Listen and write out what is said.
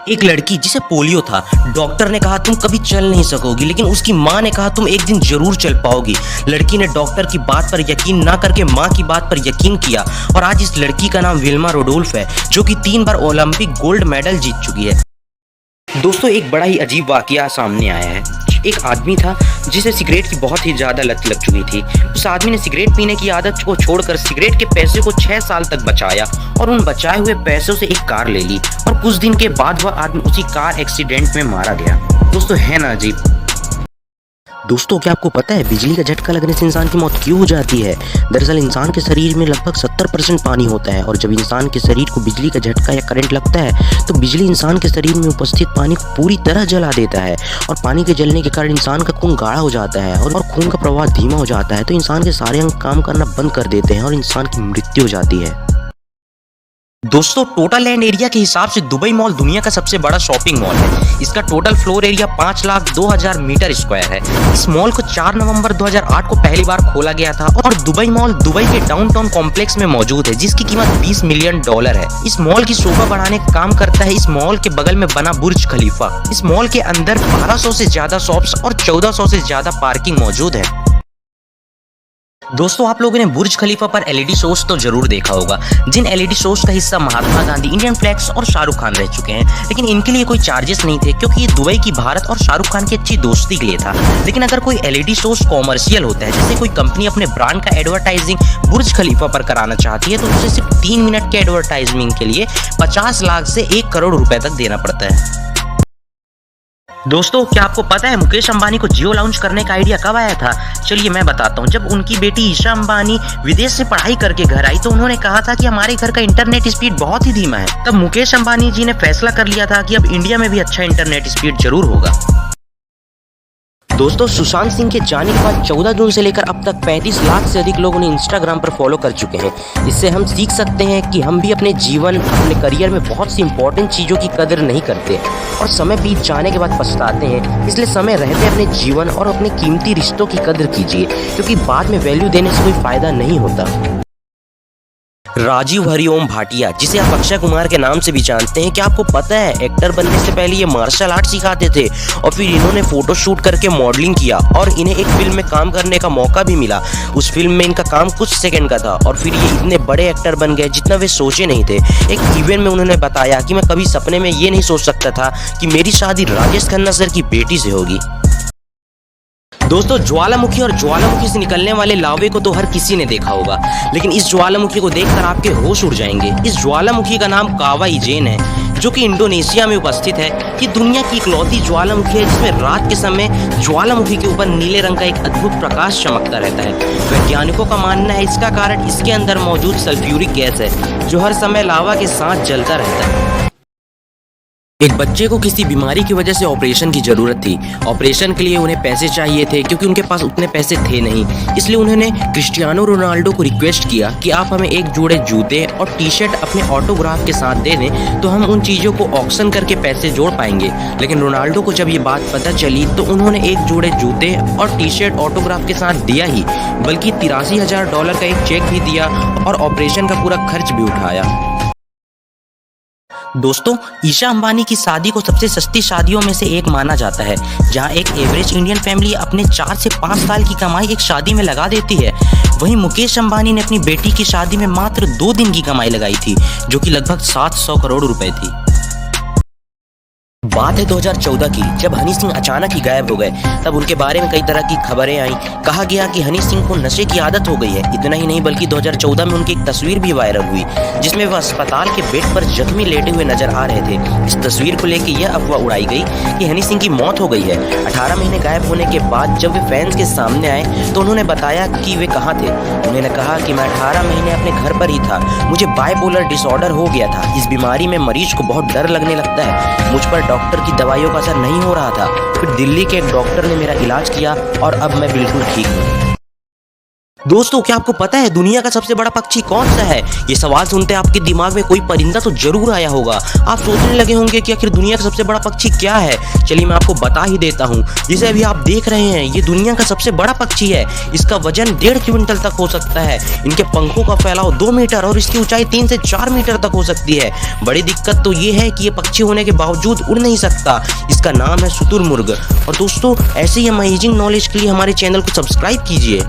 एक लड़की जिसे पोलियो था, डॉक्टर ने कहा तुम कभी चल नहीं सकोगी, लेकिन उसकी माँ ने कहा तुम एक दिन जरूर चल पाओगी। लड़की ने डॉक्टर की बात पर यकीन ना करके माँ की बात पर यकीन किया और आज इस लड़की का नाम विल्मा रोडोल्फ है, जो कि 3 बार ओलंपिक गोल्ड मेडल जीत चुकी है। दोस्तों, एक बड़ा ही अजीब वाकया सामने आया है। एक आदमी था जिसे सिगरेट की बहुत ही ज़्यादा लत लग चुकी थी। उस आदमी ने सिगरेट पीने की आदत को छोड़कर सिगरेट के पैसे को 6 साल तक बचाया और उन बचाए हुए पैसों से एक कार ले ली और कुछ दिन के बाद वह आदमी उसी कार एक्सीडेंट में मारा गया। दोस्तों, है ना अजीब। दोस्तों, क्या आपको पता है बिजली का झटका लगने से इंसान की मौत क्यों हो जाती है? दरअसल इंसान के शरीर में लगभग 70% पानी होता है और जब इंसान के शरीर को बिजली का झटका या करंट लगता है तो बिजली इंसान के शरीर में उपस्थित पानी को पूरी तरह जला देता है और पानी के जलने के कारण इंसान का खून गाढ़ा हो जाता है और खून का प्रवाह धीमा हो जाता है, तो इंसान के सारे अंग काम करना बंद कर देते हैं और इंसान की मृत्यु हो जाती है। दोस्तों, टोटल लैंड एरिया के हिसाब से दुबई मॉल दुनिया का सबसे बड़ा शॉपिंग मॉल है। इसका total floor area 5,02,000 metre square है। इस मॉल को 4 नवंबर 2008 को पहली बार खोला गया था और दुबई मॉल दुबई के डाउनटाउन कॉम्प्लेक्स में मौजूद है, जिसकी कीमत $20 मिलियन है। इस मॉल की शोभा बढ़ाने का काम करता है इस मॉल के बगल में बना बुर्ज खलीफा। इस मॉल के अंदर 1200 से ज्यादा शॉप्स और 1400 से ज्यादा पार्किंग मौजूद है। दोस्तों, आप लोगों ने बुर्ज खलीफा पर एलईडी शोज तो जरूर देखा होगा, जिन एलईडी शोज का हिस्सा महात्मा गांधी, इंडियन फ्लैग्स और शाहरुख खान रह चुके हैं, लेकिन इनके लिए कोई चार्जेस नहीं थे क्योंकि ये दुबई की भारत और शाहरुख खान की अच्छी दोस्ती के लिए था। लेकिन अगर कोई एलईडी शोज कॉमर्शियल होता है, जैसे कोई कंपनी अपने ब्रांड का एडवर्टाइजिंग बुर्ज खलीफा पर कराना चाहती है, तो उसे सिर्फ 3 मिनट के एडवर्टाइजमेंट के लिए 50 लाख से 1 करोड़ रुपए तक देना पड़ता है। दोस्तों, क्या आपको पता है मुकेश अंबानी को जियो लॉन्च करने का आइडिया कब आया था? चलिए मैं बताता हूँ। जब उनकी बेटी ईशा अंबानी विदेश से पढ़ाई करके घर आई तो उन्होंने कहा था कि हमारे घर का इंटरनेट स्पीड बहुत ही धीमा है। तब मुकेश अंबानी जी ने फैसला कर लिया था कि अब इंडिया में भी अच्छा इंटरनेट स्पीड जरूर होगा। दोस्तों, सुशांत सिंह के जाने के बाद 14 जून से लेकर अब तक 35 लाख से अधिक लोग उन्हें इंस्टाग्राम पर फॉलो कर चुके हैं। इससे हम सीख सकते हैं कि हम भी अपने जीवन, अपने करियर में बहुत सी इंपॉर्टेंट चीज़ों की कदर नहीं करते और समय बीत जाने के बाद पछताते हैं। इसलिए समय रहते अपने जीवन और अपने कीमती रिश्तों की कदर कीजिए, क्योंकि बाद में वैल्यू देने से कोई फायदा नहीं होता। राजीव हरिओम भाटिया, जिसे आप अक्षय कुमार के नाम से भी जानते हैं, क्या आपको पता है एक्टर बनने से पहले ये मार्शल आर्ट सिखाते थे और फिर इन्होंने फोटो शूट करके मॉडलिंग किया और इन्हें एक फिल्म में काम करने का मौका भी मिला। उस फिल्म में इनका काम कुछ सेकंड का था और फिर ये इतने बड़े एक्टर बन गए जितना वे सोचे नहीं थे। एक इवेंट में उन्होंने बताया कि मैं कभी सपने में ये नहीं सोच सकता था कि मेरी शादी राजेश खन्ना सर की बेटी से होगी। दोस्तों, ज्वालामुखी और ज्वालामुखी से निकलने वाले लावे को तो हर किसी ने देखा होगा, लेकिन इस ज्वालामुखी को देखकर आपके होश उड़ जाएंगे। इस ज्वालामुखी का नाम कावा इजेन है, जो कि इंडोनेशिया में उपस्थित है। ये दुनिया की इकलौती ज्वालामुखी है जिसमें रात के समय ज्वालामुखी के ऊपर नीले रंग का एक अद्भुत प्रकाश चमकता रहता है। वैज्ञानिकों का मानना है इसका कारण इसके अंदर मौजूद सल्फ्यूरिक गैस है, जो हर समय लावा के साथ जलता रहता है। एक बच्चे को किसी बीमारी की वजह से ऑपरेशन की जरूरत थी। ऑपरेशन के लिए उन्हें पैसे चाहिए थे क्योंकि उनके पास उतने पैसे थे नहीं। इसलिए उन्होंने क्रिस्टियानो रोनाल्डो को रिक्वेस्ट किया कि आप हमें एक जोड़े जूते और टी शर्ट अपने ऑटोग्राफ के साथ दे दें, तो हम उन चीज़ों को ऑक्शन करके पैसे जोड़ पाएंगे। लेकिन रोनाल्डो को जब ये बात पता चली तो उन्होंने एक जोड़े जूते और टी शर्ट ऑटोग्राफ के साथ दिया ही, बल्कि $83,000 का एक चेक भी दिया और ऑपरेशन का पूरा खर्च भी उठाया। दोस्तों, ईशा अंबानी की शादी को सबसे सस्ती शादियों में से एक माना जाता है, जहां एक एवरेज इंडियन फैमिली अपने 4 से 5 साल की कमाई एक शादी में लगा देती है। वहीं मुकेश अंबानी ने अपनी बेटी की शादी में मात्र 2 दिन की कमाई लगाई थी, जो कि लगभग 700 करोड़ रुपए थी। बात है 2014 की, जब हनी सिंह अचानक ही गायब हो गए। तब उनके बारे में कई तरह की खबरें आई। कहा गया कि हनी सिंह को नशे की आदत हो गई है। इतना ही नहीं, बल्कि 2014 में उनकी एक तस्वीर भी वायरल हुई जिसमें वह अस्पताल के बेड पर जख्मी लेटे हुए नजर आ रहे थे। इस तस्वीर को लेकर यह अफवाह उड़ाई गई कि हनी सिंह की मौत हो गई है। 18 महीने गायब होने के बाद जब वे फैंस के सामने आए तो उन्होंने बताया कि वे कहाँ थे। उन्होंने कहा कि मैं 18 महीने अपने घर पर ही था। मुझे बाइपोलर डिसऑर्डर हो गया था। इस बीमारी में मरीज को बहुत डर लगने लगता है। मुझ पर डॉक्टर की दवाइयों का असर नहीं हो रहा था। फिर दिल्ली के एक डॉक्टर ने मेरा इलाज किया और अब मैं बिल्कुल ठीक हूँ। दोस्तों, क्या आपको पता है दुनिया का सबसे बड़ा पक्षी कौन सा है? ये सवाल सुनते आपके दिमाग में कोई परिंदा तो जरूर आया होगा। आप सोचने लगे होंगे कि आखिर दुनिया का सबसे बड़ा पक्षी क्या है। चलिए मैं आपको बता ही देता हूँ। जिसे अभी आप देख रहे हैं ये दुनिया का सबसे बड़ा पक्षी है। इसका वजन 1.5 क्विंटल तक हो सकता है। इनके पंखों का फैलाव 2 मीटर और इसकी ऊंचाई 3 से 4 मीटर तक हो सकती है। बड़ी दिक्कत तो ये है कि ये पक्षी होने के बावजूद उड़ नहीं सकता। इसका नाम है शुतुरमुर्ग। और दोस्तों, ऐसे ही अमेजिंग नॉलेज के लिए हमारे चैनल को सब्सक्राइब कीजिए।